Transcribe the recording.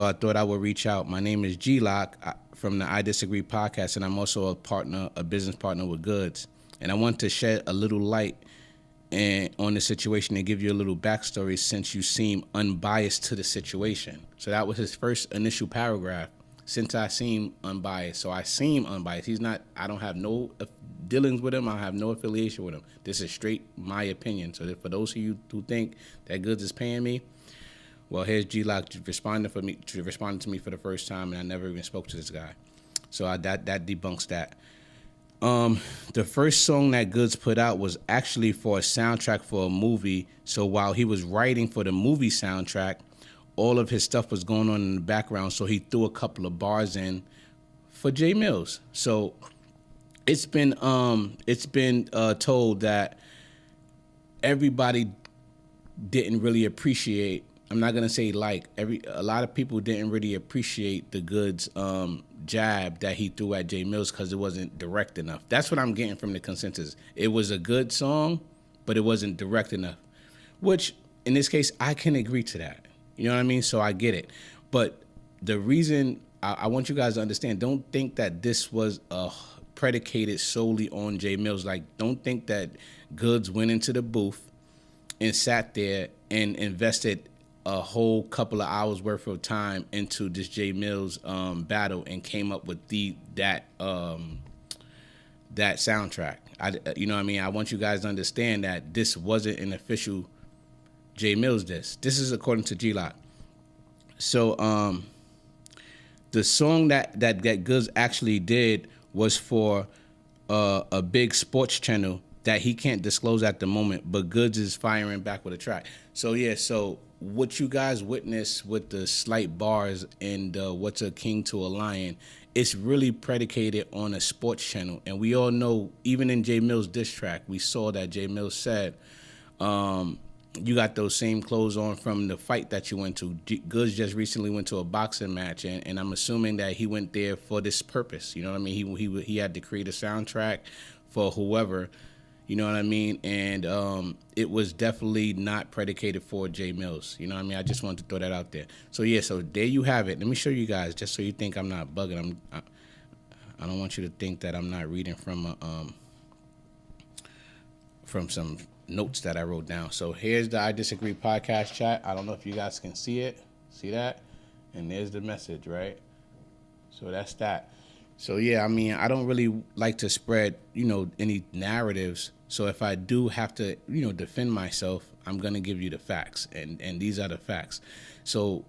I thought I would reach out. My name is G-Lock from the I Disagree podcast, and I'm also a business partner with Goodz. And I want to shed a little light on the situation and give you a little backstory since you seem unbiased to the situation. So that was his first initial paragraph. Since I seem unbiased, so I seem unbiased. He's not. I don't have no dealings with him. I have no affiliation with him. This is straight my opinion. So for those of you who think that Goodz is paying me, well, here's G-Lock responding to me for the first time, and I never even spoke to this guy. So that debunks that. The first song that Goodz put out was actually for a soundtrack for a movie. So while he was writing for the movie soundtrack, all of his stuff was going on in the background. So he threw a couple of bars in for Jay Mills. So it's been told that everybody didn't really appreciate. I'm not gonna say a lot of people didn't really appreciate the Goodz jab that he threw at Jay Mills because it wasn't direct enough. That's what I'm getting from the consensus. It was a good song, but it wasn't direct enough. Which in this case, I can agree to that. You know what I mean? So I get it. But the reason I want you guys to understand, don't think that this was predicated solely on Jay Mills. Like, don't think that Goodz went into the booth and sat there and invested a whole couple of hours worth of time into this Jay Mills battle and came up with that soundtrack. You know what I mean? I want you guys to understand that this wasn't an official Jay Mills diss. This is according to G-Lock. So the song that Goodz actually did was for a big sports channel that he can't disclose at the moment, but Goodz is firing back with a track. So yeah, so what you guys witnessed with the slight bars and what's a king to a lion, it's really predicated on a sports channel. And we all know, even in Jay Mills' diss track, we saw that Jay Mills said, you got those same clothes on from the fight that you went to. Goodz just recently went to a boxing match, and I'm assuming that he went there for this purpose. You know what I mean? He had to create a soundtrack for whoever. You know what I mean? And it was definitely not predicated for Jay Mills. You know what I mean? I just wanted to throw that out there. So yeah, so there you have it. Let me show you guys, just so you think I'm not bugging. I don't want you to think that I'm not reading from some notes that I wrote down. So here's the I Disagree podcast chat. I don't know if you guys can see it. See that? And there's the message, right? So that's that. So yeah, I mean, I don't really like to spread, any narratives. So if I do have to, defend myself, I'm gonna give you the facts, and these are the facts. So